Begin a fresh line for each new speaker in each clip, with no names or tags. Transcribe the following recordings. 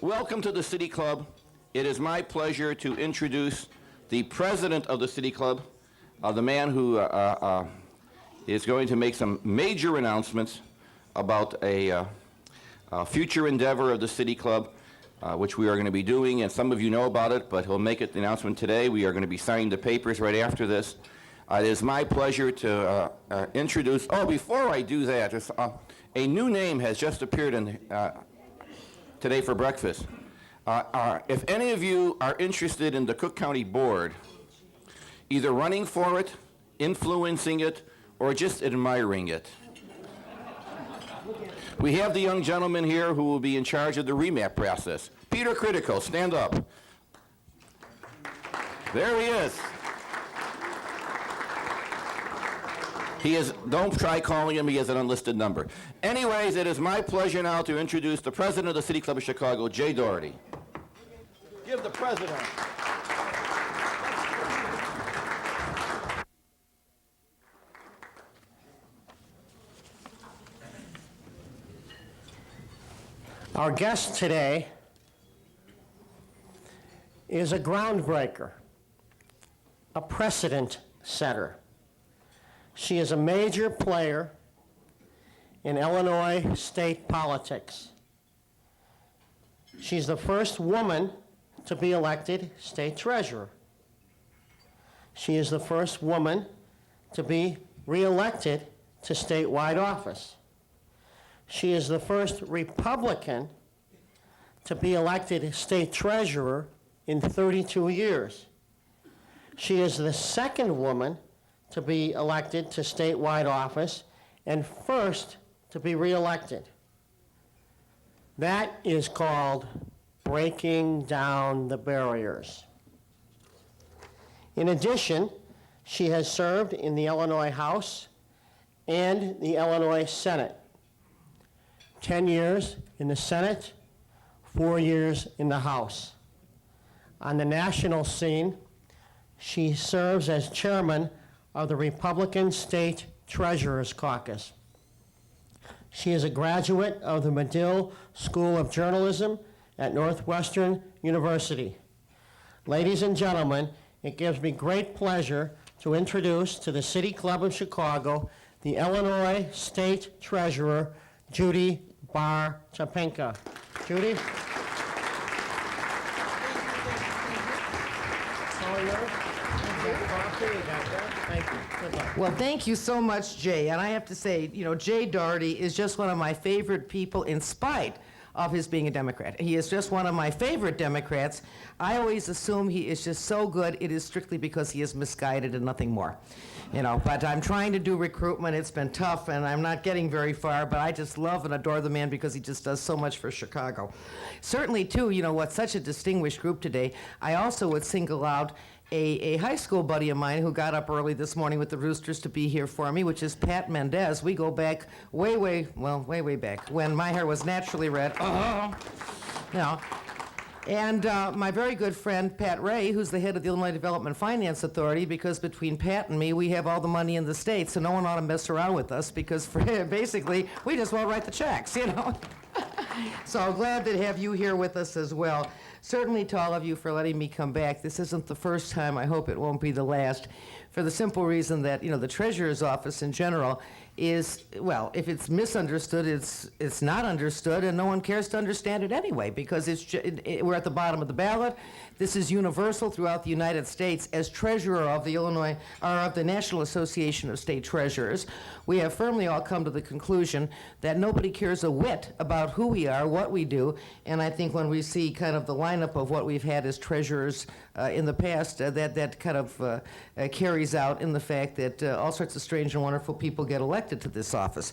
Welcome to the City Club. It is my pleasure to introduce the president of the City Club, the man who is going to make some major announcements about a future endeavor of the City Club, which we are going to be doing, and some of you know about it, but he'll make the announcement today. We are going to be signing the papers right after this. It is my pleasure to introduce, before I do that, a new name has just appeared in today for breakfast. If any of you are interested in the Cook County Board, either running for it, influencing it, or just admiring it, we have the young gentleman here who will be in charge of the remap process. Peter Critico, stand up. There he is. Don't try calling him, he has an unlisted number. Anyways, it is my pleasure now to introduce the president of the City Club of Chicago, Jay Doherty. Give the president.
Our guest today is a groundbreaker, a precedent setter. She is a major player in Illinois state politics. She's the first woman to be elected state treasurer. She is the first woman to be reelected to statewide office. She is the first Republican to be elected state treasurer in 32 years. She is the second woman to be elected to statewide office and first to be reelected. That is called breaking down the barriers. In addition, she has served in the Illinois House and the Illinois Senate. 10 years in the Senate, 4 years in the House. On the national scene, she serves as chairman of the Republican State Treasurers Caucus. She is a graduate of the Medill School of Journalism at Northwestern University. Ladies and gentlemen, it gives me great pleasure to introduce to the City Club of Chicago the Illinois State Treasurer, Judy Barr Topinka. Judy? How are you? Thank you. Good luck.
Well, thank you so much, Jay. And I have to say, Jay Doherty is just one of my favorite people in spite of his being a Democrat. He is just one of my favorite Democrats. I always assume he is just so good, it is strictly because he is misguided and nothing more. But I'm trying to do recruitment. It's been tough, and I'm not getting very far, but I just love and adore the man because he just does so much for Chicago. Certainly, too, what's such a distinguished group today, I also would single out a high school buddy of mine who got up early this morning with the Roosters to be here for me, which is Pat Mendez. We go back way back, when my hair was naturally red. And my very good friend, Pat Ray, who's the head of the Illinois Development Finance Authority, because between Pat and me, we have all the money in the state, so no one ought to mess around with us, because basically, we just won't write the checks, So I'm glad to have you here with us as well. Certainly to all of you for letting me come back. This isn't the first time. I hope it won't be the last, for the simple reason that, the Treasurer's Office in general is, well, if it's misunderstood, it's not understood, and no one cares to understand it anyway, because we're at the bottom of the ballot. This is universal throughout the United States. As treasurer of the of the National Association of State Treasurers, we have firmly all come to the conclusion that nobody cares a whit about who we are, what we do, and I think when we see kind of the lineup of what we've had as treasurers in the past, that kind of carries out in the fact that all sorts of strange and wonderful people get elected to this office.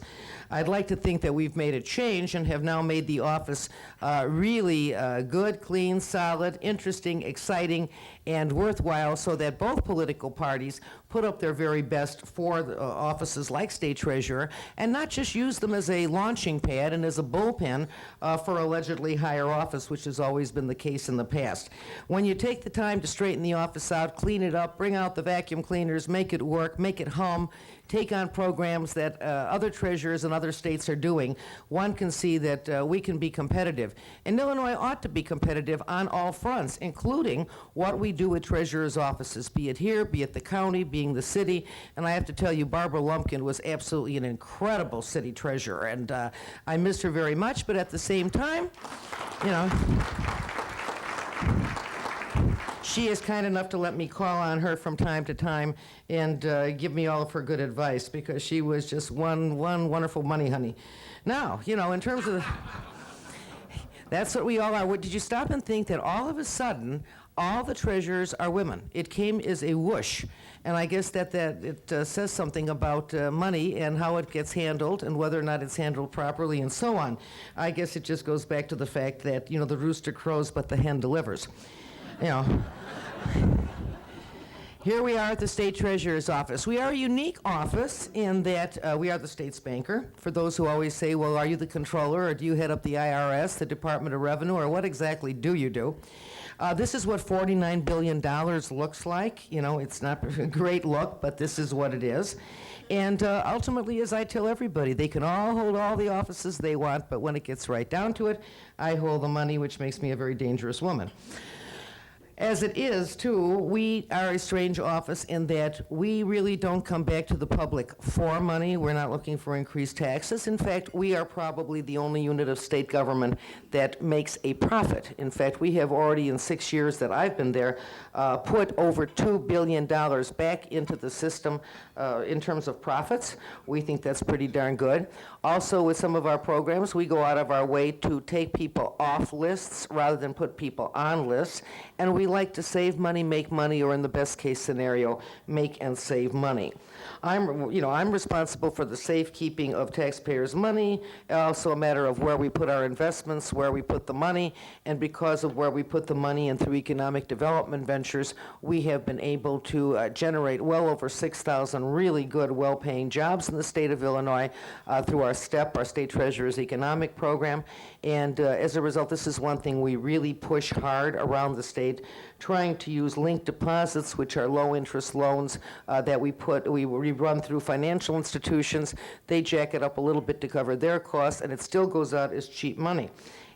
I'd like to think that we've made a change and have now made the office really good, clean, solid, interesting, exciting, and worthwhile, so that both political parties put up their very best for the, offices like state treasurer, and not just use them as a launching pad and as a bullpen for allegedly higher office, which has always been the case in the past. When you take the time to straighten the office out, clean it up, bring out the vacuum cleaners, make it work, make it hum, take on programs that other treasurers in other states are doing, one can see that we can be competitive. And Illinois ought to be competitive on all fronts, including what we do at treasurers' offices, be it here, be it the county, being the city. And I have to tell you, Barbara Lumpkin was absolutely an incredible city treasurer, and I miss her very much, but at the same time, you know, she is kind enough to let me call on her from time to time and give me all of her good advice, because she was just one wonderful money honey. Now, you know, in terms of that's what we all are. Did you stop and think that all of a sudden, all the treasurers are women? It came as a whoosh. And I guess that it says something about money and how it gets handled and whether or not it's handled properly and so on. I guess it just goes back to the fact that, you know, the rooster crows but the hen delivers. You know. Here we are at the State Treasurer's Office. We are a unique office in that we are the state's banker. For those who always say, well, are you the controller, or do you head up the IRS, the Department of Revenue, or what exactly do you do? This is what $49 billion looks like. You know, it's not a great look, but this is what it is. And ultimately, as I tell everybody, they can all hold all the offices they want, but when it gets right down to it, I hold the money, which makes me a very dangerous woman. As it is, too, we are a strange office in that we really don't come back to the public for money. We're not looking for increased taxes. In fact, we are probably the only unit of state government that makes a profit. In fact, we have already, in 6 years that I've been there, put over $2 billion back into the system in terms of profits. We think that's pretty darn good. Also, with some of our programs, we go out of our way to take people off lists rather than put people on lists. And we like to save money, make money, or in the best case scenario, make and save money. I'm responsible for the safekeeping of taxpayers' money, also a matter of where we put our investments, where we put the money, and because of where we put the money and through economic development ventures, we have been able to generate well over 6,000 really good, well-paying jobs in the state of Illinois through our STEP, our State Treasurer's Economic Program. And as a result, this is one thing we really push hard around the state, trying to use linked deposits, which are low-interest loans that we run through financial institutions. They jack it up a little bit to cover their costs, and it still goes out as cheap money.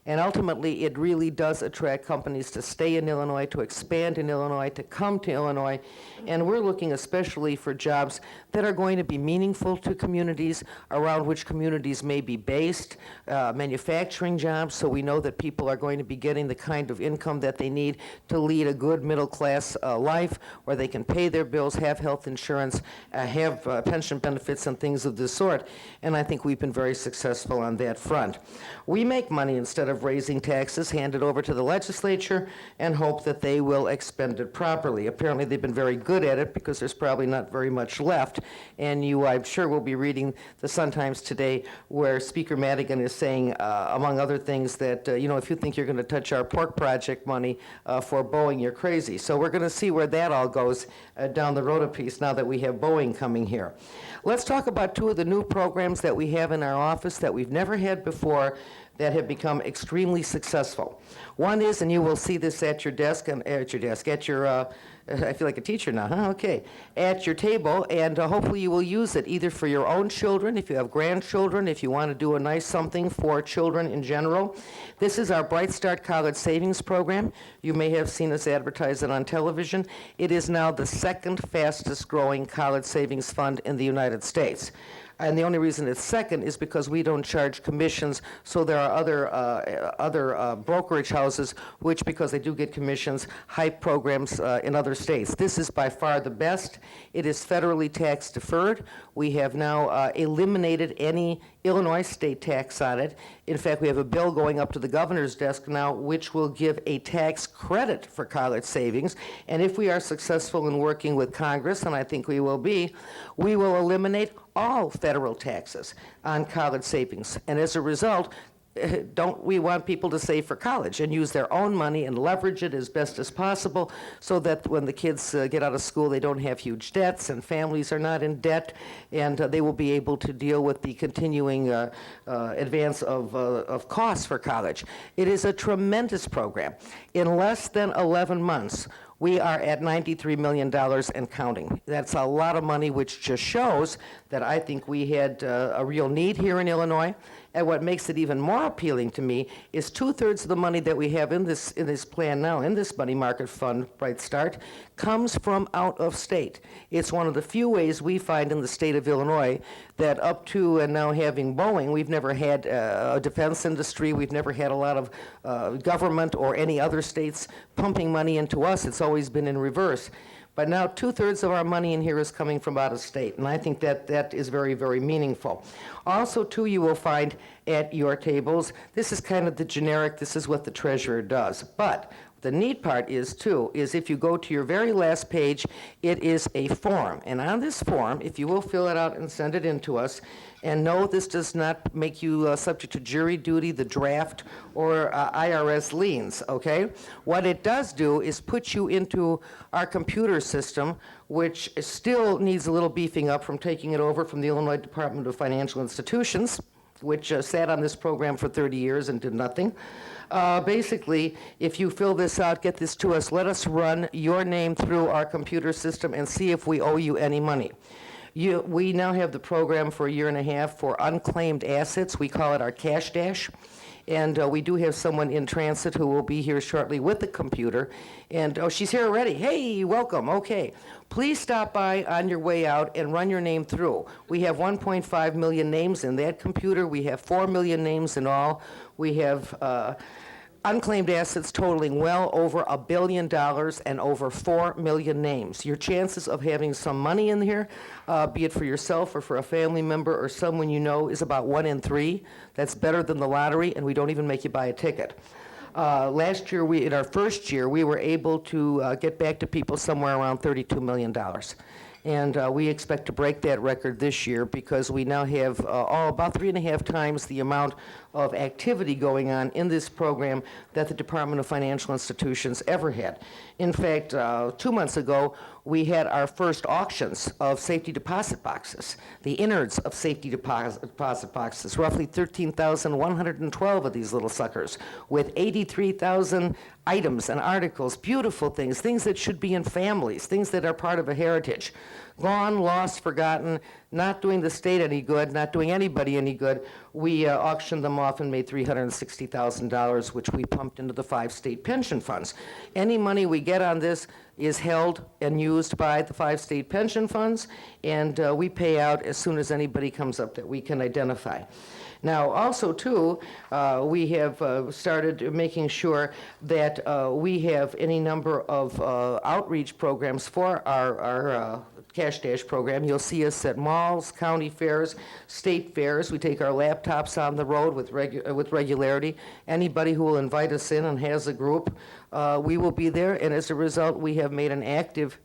And ultimately, it really does attract companies to stay in Illinois, to expand in Illinois, to come to Illinois. And we're looking especially for jobs that are going to be meaningful to communities, around which communities may be based, manufacturing jobs, so we know that people are going to be getting the kind of income that they need to lead a good middle-class life, where they can pay their bills, have health insurance, have pension benefits, and things of this sort. And I think we've been very successful on that front. We make money instead of raising taxes, hand it over to the legislature, and hope that they will expend it properly. Apparently, they've been very good at it, because there's probably not very much left. And you, I'm sure, will be reading the Sun-Times today, where Speaker Madigan is saying, among other things, that, if you think you're going to touch our pork project money for Boeing, you're crazy. So we're going to see where that all goes down the road a piece now that we have Boeing coming here. Let's talk about two of the new programs that we have in our office that we've never had before, that have become extremely successful. One is, and you will see this at your desk, I feel like a teacher now, huh? Okay. At your table, and hopefully you will use it either for your own children, if you have grandchildren, if you want to do a nice something for children in general. This is our Bright Start College Savings Program. You may have seen us advertise it on television. It is now the second fastest growing college savings fund in the United States. And the only reason it's second is because we don't charge commissions, so there are other brokerage houses which, because they do get commissions, hype programs in other states. This is by far the best. It is federally tax deferred. We have now eliminated any Illinois state tax on it. In fact, we have a bill going up to the governor's desk now which will give a tax credit for college savings. And if we are successful in working with Congress, and I think we will be, we will eliminate all federal taxes on college savings. And as a result, don't we want people to save for college and use their own money and leverage it as best as possible, so that when the kids get out of school, they don't have huge debts and families are not in debt, and they will be able to deal with the continuing advance of costs for college. It is a tremendous program. In less than 11 months, We are at $93 million and counting. That's a lot of money, which just shows that I think we had a real need here in Illinois. And what makes it even more appealing to me is 2/3 of the money that we have in this plan now, in this money market fund, Bright Start, comes from out of state. It's one of the few ways we find in the state of Illinois that up to and now having Boeing, we've never had a defense industry, we've never had a lot of government or any other states pumping money into us. It's always been in reverse. But now 2/3 of our money in here is coming from out of state, and I think that is very, very meaningful. Also, too, you will find at your tables, this is kind of the generic, this is what the treasurer does. But the neat part is, too, is if you go to your very last page, it is a form. And on this form, if you will fill it out and send it in to us, and no, this does not make you subject to jury duty, the draft, or IRS liens, okay? What it does do is put you into our computer system, which still needs a little beefing up from taking it over from the Illinois Department of Financial Institutions, which sat on this program for 30 years and did nothing. Basically, if you fill this out, get this to us, let us run your name through our computer system and see if we owe you any money. We now have the program for a year and a half for unclaimed assets. We call it our cash dash. And we do have someone in transit who will be here shortly with the computer. And, oh, she's here already. Hey, welcome. Okay. Please stop by on your way out and run your name through. We have 1.5 million names in that computer. We have 4 million names in all. We have unclaimed assets totaling well over $1 billion and over 4 million names. Your chances of having some money in here, be it for yourself or for a family member or someone you know, is about 1 in 3. That's better than the lottery, and we don't even make you buy a ticket. Last year, in our first year, we were able to get back to people somewhere around $32 million. And we expect to break that record this year because we now have about 3.5 times the amount of activity going on in this program that the Department of Financial Institutions ever had. In fact, 2 months ago, we had our first auctions of safety deposit boxes, the innards of safety deposit boxes, roughly 13,112 of these little suckers, with 83,000 items and articles, beautiful things, things that should be in families, things that are part of a heritage. Gone, lost, forgotten, not doing the state any good, not doing anybody any good. We auctioned them off and made $360,000, which we pumped into the 5 state pension funds. Any money we get on this is held and used by the 5 state pension funds, and we pay out as soon as anybody comes up that we can identify. Now, also, too, we have started making sure that we have any number of outreach programs for our Cash Dash program. You'll see us at malls, county fairs, state fairs. We take our laptops on the road with regularity. Anybody who will invite us in and has a group, we will be there, and as a result, we have made an active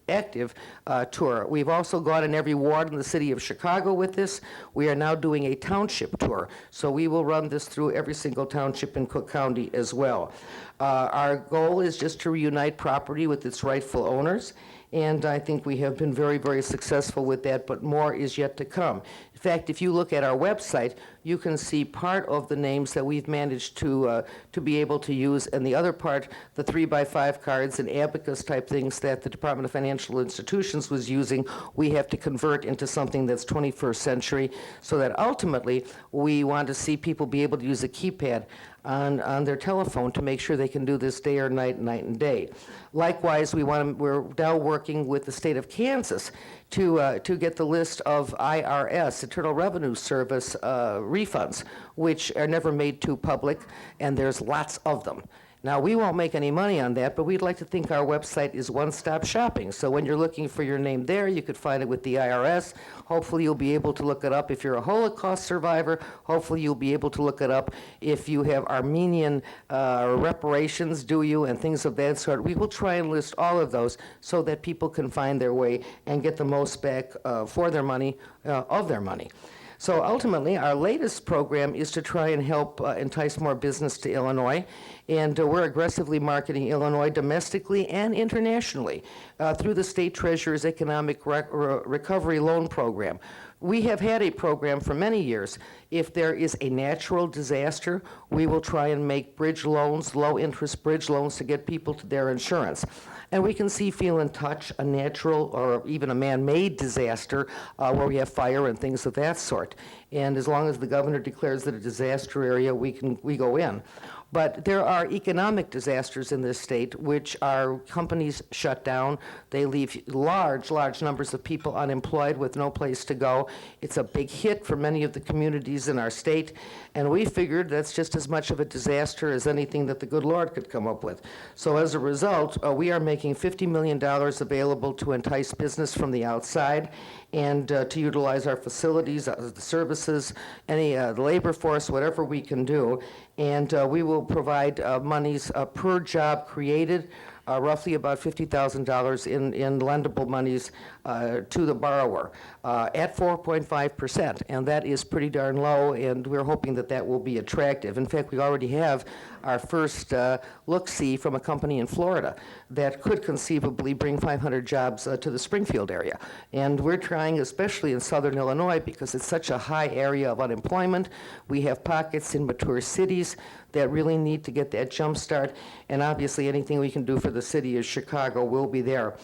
tour. We've also gone in every ward in the city of Chicago with this. We are now doing a township tour, so we will run this through every single township in Cook County as well. Our goal is just to reunite property with its rightful owners, and I think we have been very, very successful with that, but more is yet to come. In fact, if you look at our website, you can see part of the names that we've managed to be able to use, and the other part, the 3x5 cards and abacus type things that the Department of Financial Institutions was using, we have to convert into something that's 21st century, so that ultimately we want to see people be able to use a keypad on their telephone to make sure they can do this day or night and day. Likewise, we're now working with the state of Kansas to get the list of IRS, Internal Revenue Service refunds, which are never made too public, and there's lots of them. Now, we won't make any money on that, but we'd like to think our website is one-stop shopping. So when you're looking for your name there, you could find it with the IRS. Hopefully, you'll be able to look it up if you're a Holocaust survivor. Hopefully, you'll be able to look it up if you have Armenian reparations due you and things of that sort. We will try and list all of those so that people can find their way and get the most back for their money, of their money. So ultimately, our latest program is to try and help entice more business to Illinois, and we're aggressively marketing Illinois domestically and internationally through the State Treasurer's Economic Recovery Loan Program. We have had a program for many years. If there is a natural disaster, we will try and make bridge loans, low-interest bridge loans to get people to their insurance. And we can see, feel, and touch a natural or even a man-made disaster where we have fire and things of that sort. And as long as the governor declares it a disaster area, we go in. But there are economic disasters in this state, which are companies shut down. They leave large numbers of people unemployed with no place to go. It's a big hit for many of the communities in our state, and we figured that's just as much of a disaster as anything that the good Lord could come up with. So as a result, we are making $50 million available to entice business from the outside and to utilize our facilities, the services, any labor force, whatever we can do. And we will provide monies per job created, roughly about $50,000 in lendable monies to the borrower at 4.5%. And that is pretty darn low, and we're hoping that that will be attractive. In fact, we already have our first look-see from a company in Florida that could conceivably bring 500 jobs to the Springfield area. And we're trying, especially in southern Illinois, because it's such a high area of unemployment. We have pockets in mature cities that really need to get that jump start, and obviously anything we can do for the city of Chicago will be there.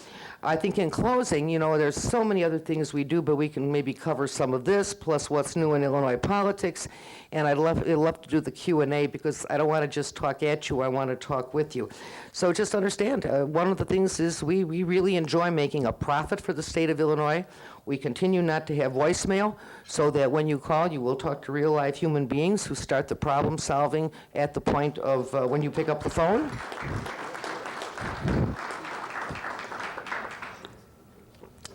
I think in closing, you know, there's so many other things we do, but we can maybe cover some of this, plus what's new in Illinois politics, and I'd love to do the Q&A because I don't want to just talk at you, I want to talk with you. So just understand, one of the things is we really enjoy making a profit for the state of Illinois. We continue not to have voicemail, so that when you call, you will talk to real-life human beings who start the problem solving at the point of when you pick up the phone.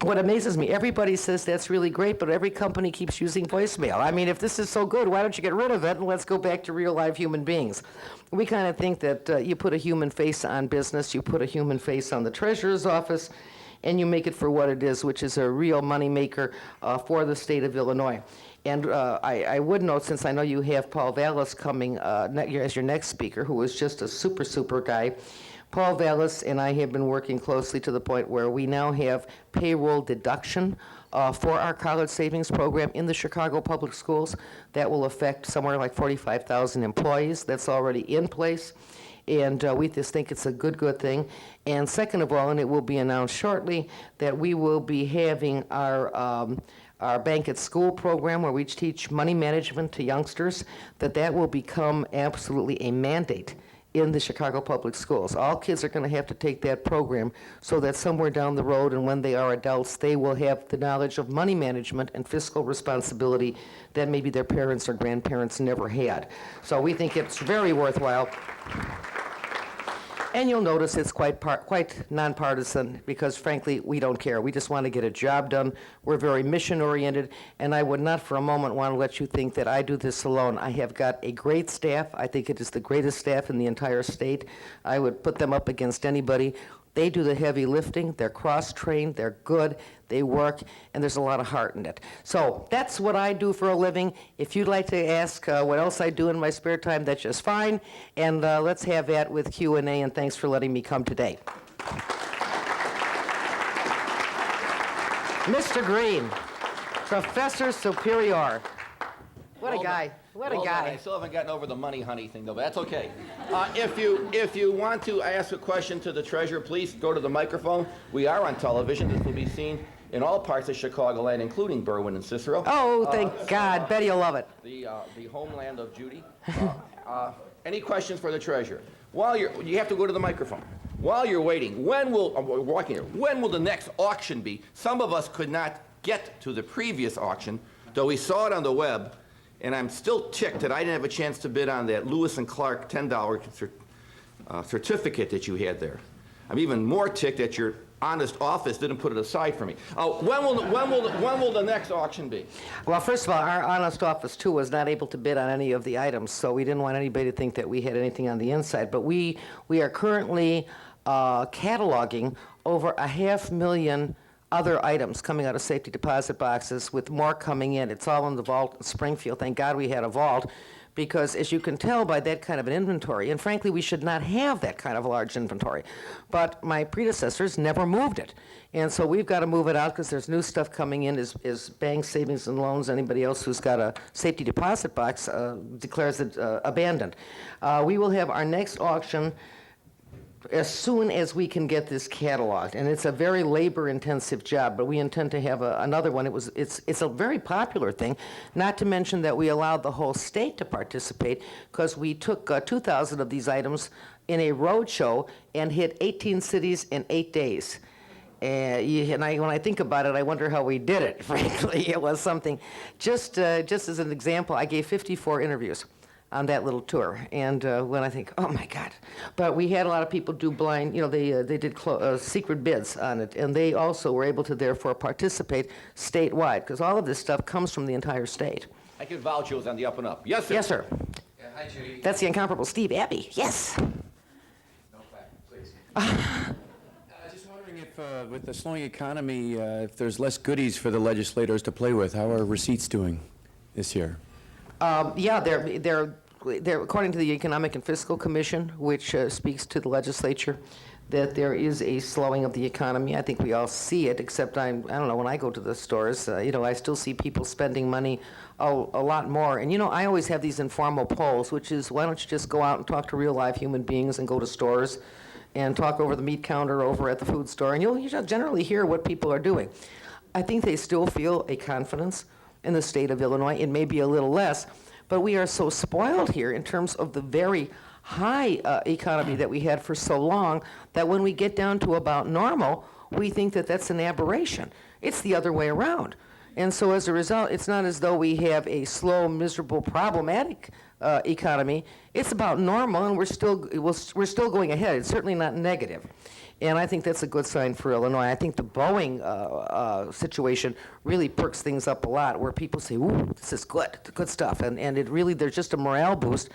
What amazes me, everybody says that's really great, but every company keeps using voicemail. I mean, if this is so good, why don't you get rid of it and let's go back to real-life human beings? We kind of think that you put a human face on business, you put a human face on the treasurer's office, and you make it for what it is, which is a real moneymaker for the state of Illinois. And I would note, since I know you have Paul Vallis coming as your next speaker, who is just a super guy, Paul Vallis and I have been working closely to the point where we now have payroll deduction for our college savings program in the Chicago Public Schools. That will affect somewhere like 45,000 employees. That's already in place. And we just think it's a good thing. And second of all, and it will be announced shortly, that we will be having our Bank at School program where we teach money management to youngsters, that will become absolutely a mandate in the Chicago Public Schools. All kids are going to have to take that program so that somewhere down the road and when they are adults, they will have the knowledge of money management and fiscal responsibility that maybe their parents or grandparents never had. So we think it's very worthwhile. And you'll notice it's quite nonpartisan because, frankly, we don't care. We just want to get a job done. We're very mission-oriented, and I would not for a moment want to let you think that I do this alone. I have got a great staff. I think it is the greatest staff in the entire state. I would put them up against anybody. They do the heavy lifting. They're cross-trained. They're good. They work, and there's a lot of heart in it. So that's what I do for a living. If you'd like to ask what else I do in my spare time, that's just fine. And let's have that with Q&A, and thanks for letting me come today. Mr. Green, Professor Superior. What a guy. What a guy.
I still haven't gotten over the money honey thing, though, but that's okay. If you want to ask a question to the treasurer, please go to the microphone. We are on television. This will be seen in all parts of Chicagoland, including Berwyn and Cicero.
Oh, thank God. Betty will love it.
The homeland of Judy. Any questions for the treasurer? You have to go to the microphone. While you're waiting, when will the next auction be? Some of us could not get to the previous auction, though we saw it on the web. And I'm still ticked that I didn't have a chance to bid on that Lewis and Clark $10 certificate that you had there. I'm even more ticked that your honest office didn't put it aside for me. When will the next auction be?
Well, first of all, our honest office, too, was not able to bid on any of the items, so we didn't want anybody to think that we had anything on the inside. But we are currently cataloging over 500,000 other items coming out of safety deposit boxes, with more coming in. It's all in the vault in Springfield. Thank God we had a vault, because as you can tell by that kind of an inventory, and frankly, we should not have that kind of a large inventory, but my predecessors never moved it. And so we've got to move it out because there's new stuff coming in as banks, savings and loans, anybody else who's got a safety deposit box declares it abandoned. We will have our next auction as soon as we can get this cataloged, and it's a very labor-intensive job, but we intend to have another one. It's a very popular thing, not to mention that we allowed the whole state to participate, because we took 2,000 of these items in a road show and hit 18 cities in 8 days. When I think about it, I wonder how we did it, frankly. It was something. Just as an example, I gave 54 interviews on that little tour, and when I think, oh my God. But we had a lot of people do blind, they did secret bids on it, and they also were able to therefore participate statewide, because all of this stuff comes from the entire state.
I can vouch it was on the up and up. Yes, sir.
Yes, sir.
Yeah, hi, Judy.
That's the incomparable Steve Abbey. Yes.
No clap, please. Just wondering if, with the slowing economy, if there's less goodies for the legislators to play with, how are receipts doing this year?
Yeah, they're according to the Economic and Fiscal Commission, which speaks to the legislature, that there is a slowing of the economy. I think we all see it, except I don't know, when I go to the stores, I still see people spending money a lot more. And I always have these informal polls, which is, why don't you just go out and talk to real live human beings and go to stores and talk over the meat counter over at the food store, and you'll generally hear what people are doing. I think they still feel a confidence in the state of Illinois. It may be a little less, but we are so spoiled here in terms of the very high economy that we had for so long, that when we get down to about normal, we think that that's an aberration. It's the other way around. And so as a result, it's not as though we have a slow, miserable, problematic economy. It's about normal, and we're still going ahead. It's certainly not negative. And I think that's a good sign for Illinois. I think the Boeing situation really perks things up a lot, where people say, ooh, this is good stuff. And it really, there's just a morale boost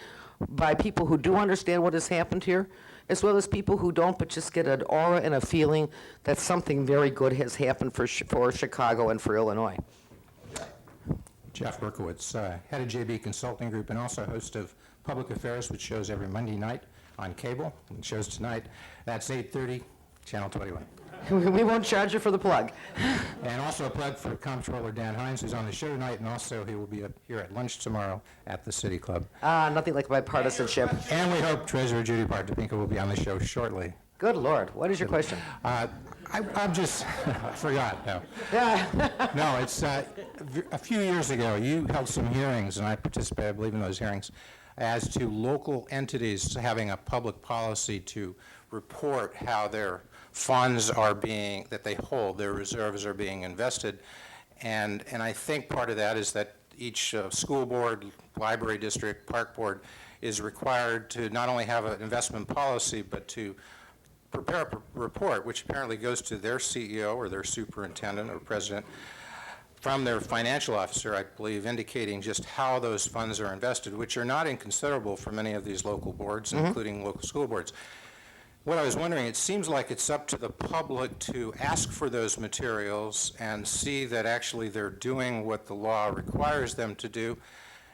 by people who do understand what has happened here, as well as people who don't, but just get an aura and a feeling that something very good has happened for Chicago and for Illinois.
Jeff Berkowitz, head of JB Consulting Group and also host of Public Affairs, which shows every Monday night on cable, and shows tonight. That's 8:30, Channel 21.
We won't charge you for the plug.
And also a plug for Comptroller Dan Hines, who's on the show tonight, and also he will be here at lunch tomorrow at the City Club.
Nothing like bipartisanship.
And we hope Treasurer Judy Barr Topinka will be on the show shortly.
Good Lord, what is your question?
I'm just, I forgot, no.
Yeah.
No, it's, a few years ago, you held some hearings, and I participated, I believe, in those hearings, as to local entities having a public policy to report how their funds are being, that they hold, their reserves are being invested. And I think part of that is that each school board, library district, park board is required to not only have an investment policy, but to prepare a report, which apparently goes to their CEO or their superintendent or president from their financial officer, I believe, indicating just how those funds are invested, which are not inconsiderable for many of these local boards, including local school boards. What I was wondering, it seems like it's up to the public to ask for those materials and see that actually they're doing what the law requires them to do.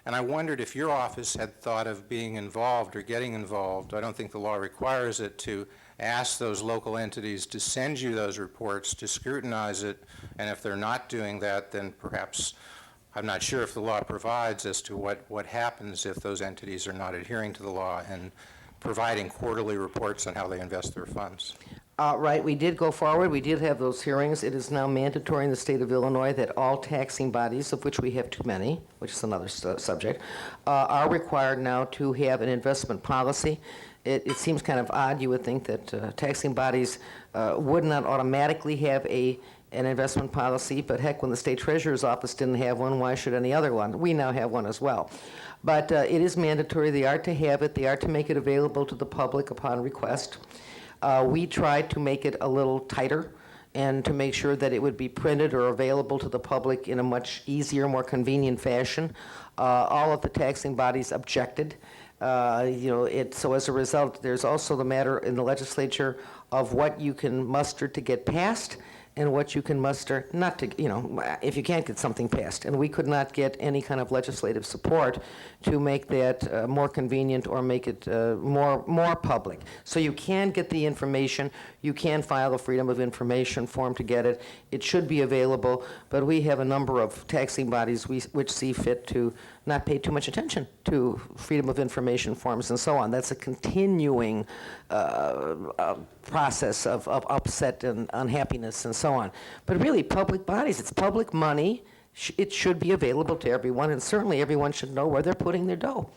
And I wondered if your office had thought of being involved or getting involved. I don't think the law requires it, to ask those local entities to send you those reports, to scrutinize it, and if they're not doing that, then perhaps, I'm not sure if the law provides as to what happens if those entities are not adhering to the law and providing quarterly reports on how they invest their funds.
Right, we did go forward. We did have those hearings. It is now mandatory in the state of Illinois that all taxing bodies, of which we have too many, which is another subject, are required now to have an investment policy. It seems kind of odd. You would think that taxing bodies would not automatically have an investment policy, but heck, when the state treasurer's office didn't have one, why should any other one? We now have one as well. But it is mandatory. They are to have it. They are to make it available to the public upon request. We tried to make it a little tighter and to make sure that it would be printed or available to the public in a much easier, more convenient fashion. All of the taxing bodies objected. So as a result, there's also the matter in the legislature of what you can muster to get passed and what you can muster, not to, if you can't get something passed. And we could not get any kind of legislative support to make that more convenient or make it more public. So you can get the information, you can file a Freedom of Information form to get it. It should be available, but we have a number of taxing bodies which see fit to not pay too much attention to Freedom of Information forms and so on. That's a continuing process of upset and unhappiness and so on. But really, public bodies, it's public money. It should be available to everyone, and certainly everyone should know where they're putting their dough.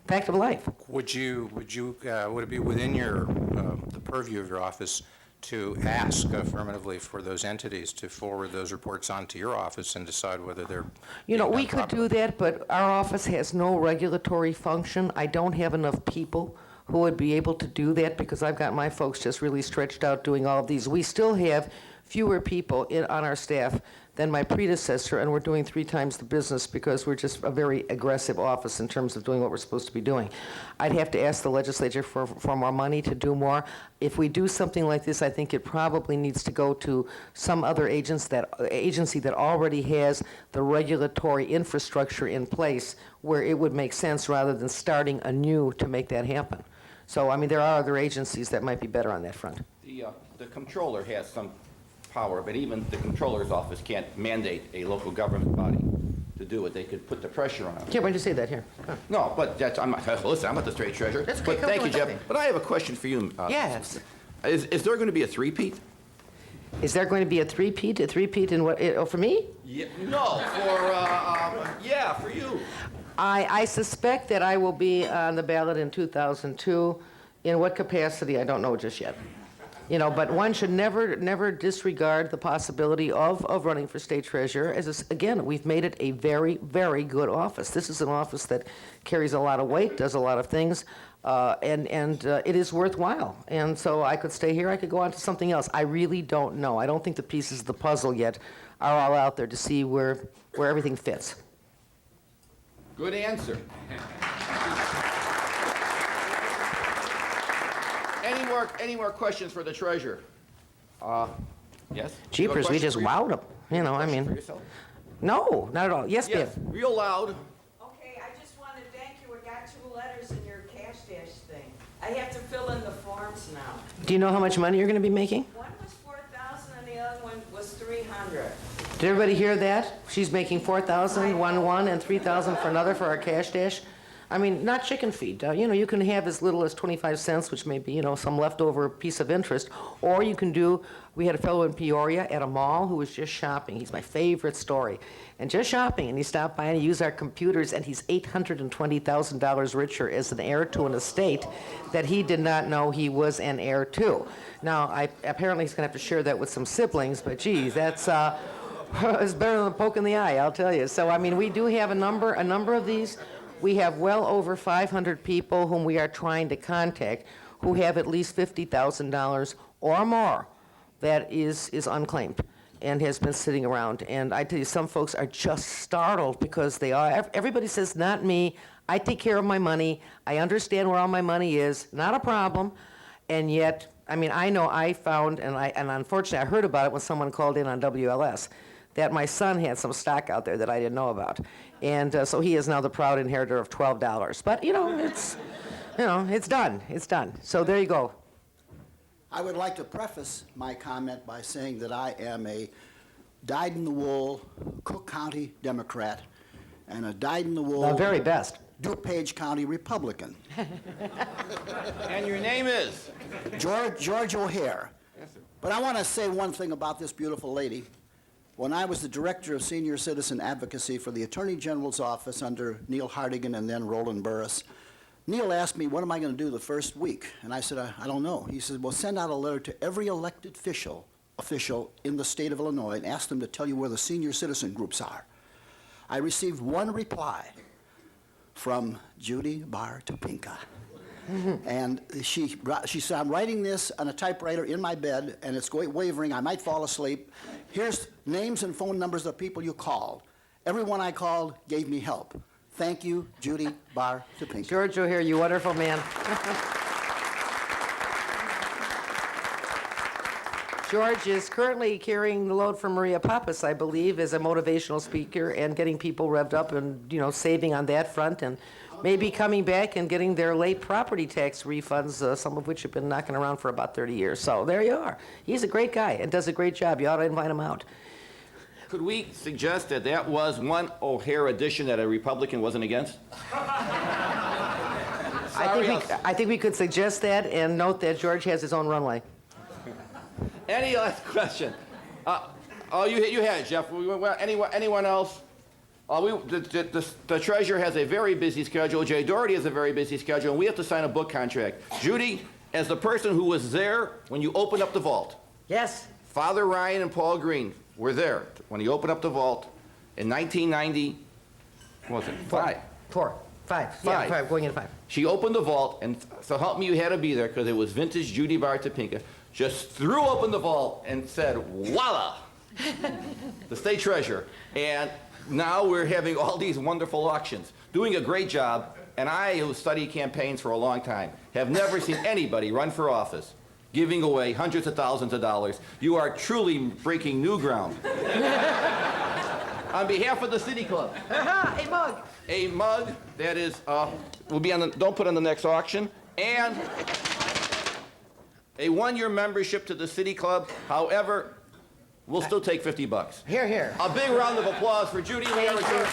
Fact of life.
Would it be within the purview of your office to ask affirmatively for those entities to forward those reports on to your office and decide whether they're
We
being done
could
properly?
do that, but our office has no regulatory function. I don't have enough people who would be able to do that because I've got my folks just really stretched out doing all of these. We still have fewer people on our staff than my predecessor, and we're doing 3 times the business because we're just a very aggressive office in terms of doing what we're supposed to be doing. I'd have to ask the legislature for more money to do more. If we do something like this, I think it probably needs to go to some other agency that already has the regulatory infrastructure in place where it would make sense rather than starting anew to make that happen. So, I mean, there are other agencies that might be better on that front.
The comptroller has some power, but even the comptroller's office can't mandate a local government body to do it. They could put the pressure on them.
Yeah, why don't you say that here? Huh.
No, but listen, I'm not the state treasurer.
That's okay.
But
Come
thank
to
you,
my
Jeff.
thing.
But I have a question for you.
Yes.
Is there going to be a three-peat?
Is there going to be a three-peat? A three-peat in what? Oh, for me?
Yeah, no, for you.
I suspect that I will be on the ballot in 2002. In what capacity, I don't know just yet. But one should never disregard the possibility of running for state treasurer. Again, we've made it a very, very good office. This is an office that carries a lot of weight, does a lot of things, and it is worthwhile. And so I could stay here, I could go on to something else. I really don't know. I don't think the pieces of the puzzle yet are all out there to see where everything fits.
Good answer. Any more questions for the treasurer? Yes?
Jeepers, we just wowed them. I mean,
For yourself?
no, not at all. Yes,
Yes,
Bill.
real loud.
Okay, I just want to thank you. I got 2 letters in your cash dash thing. I have to fill in the forms now.
Do you know how much money you're going to be making?
One was 4,000 and the other one was 300.
Did everybody hear that? She's making 4,000, one, and 3,000 for another for our cash dash. I mean, not chicken feed. You can have as little as 25 cents, which may be, some leftover piece of interest. Or you can do, we had a fellow in Peoria at a mall who was just shopping. He's my favorite story. And just shopping, and he stopped by and he used our computers, and he's $820,000 richer as an heir to an estate that he did not know he was an heir to. Now, apparently he's going to have to share that with some siblings, but geez, that's it's better than a poke in the eye, I'll tell you. So, I mean, we do have a number of these. We have well over 500 people whom we are trying to contact who have at least $50,000 or more that is unclaimed and has been sitting around. And I tell you, some folks are just startled because everybody says, not me, I take care of my money, I understand where all my money is, not a problem. And yet, I mean, I know I found, and unfortunately I heard about it when someone called in on WLS, that my son had some stock out there that I didn't know about. And so he is now the proud inheritor of $12. But, it's done. It's done. So there you go.
I would like to preface my comment by saying that I am a dyed-in-the-wool Cook County Democrat and a dyed-in-the-wool
The very best.
DuPage County Republican.
And your name is?
George O'Hare. But I want to say one thing about this beautiful lady. When I was the Director of Senior Citizen Advocacy for the Attorney General's office under Neil Hartigan and then Roland Burris, Neil asked me, what am I going to do the first week? And I said, I don't know. He said, well, send out a letter to every elected official in the state of Illinois and ask them to tell you where the senior citizen groups are. I received one reply from Judy Barr Topinka. And she said, I'm writing this on a typewriter in my bed, and it's wavering. I might fall asleep. Here's names and phone numbers of people you called. Everyone I called gave me help. Thank you, Judy Barr Topinka.
George O'Hare, you wonderful man. George is currently carrying the load for Maria Pappas, I believe, as a motivational speaker and getting people revved up and, saving on that front and maybe coming back and getting their late property tax refunds, some of which have been knocking around for about 30 years. So there you are. He's a great guy and does a great job. You ought to invite him out.
Could we suggest that that was one O'Hare addition that a Republican wasn't against?
I think we could suggest that and note that George has his own runway.
Any last question? You had it, Jeff. Anyone else? The treasurer has a very busy schedule. Jay Doherty has a very busy schedule, and we have to sign a book contract. Judy, as the person who was there when you opened up the vault,
Yes.
Father Ryan and Paul Green were there when he opened up the vault in 1990. What was it? Five.
Five. Yeah, five, going in 5.
She opened the vault, and so help me, you had to be there because it was vintage Judy Barr Topinka. Just threw open the vault and said, voila, the state treasurer. And now we're having all these wonderful auctions, doing a great job. And I, who studied campaigns for a long time, have never seen anybody run for office giving away hundreds of thousands of dollars. You are truly breaking new ground. On behalf of the City Club.
A mug.
A mug that is, will be on the, don't put on the next auction, and a one-year membership to the City Club. However, we'll still take $50.
Here.
A big round of applause for Judy. We are adjourned.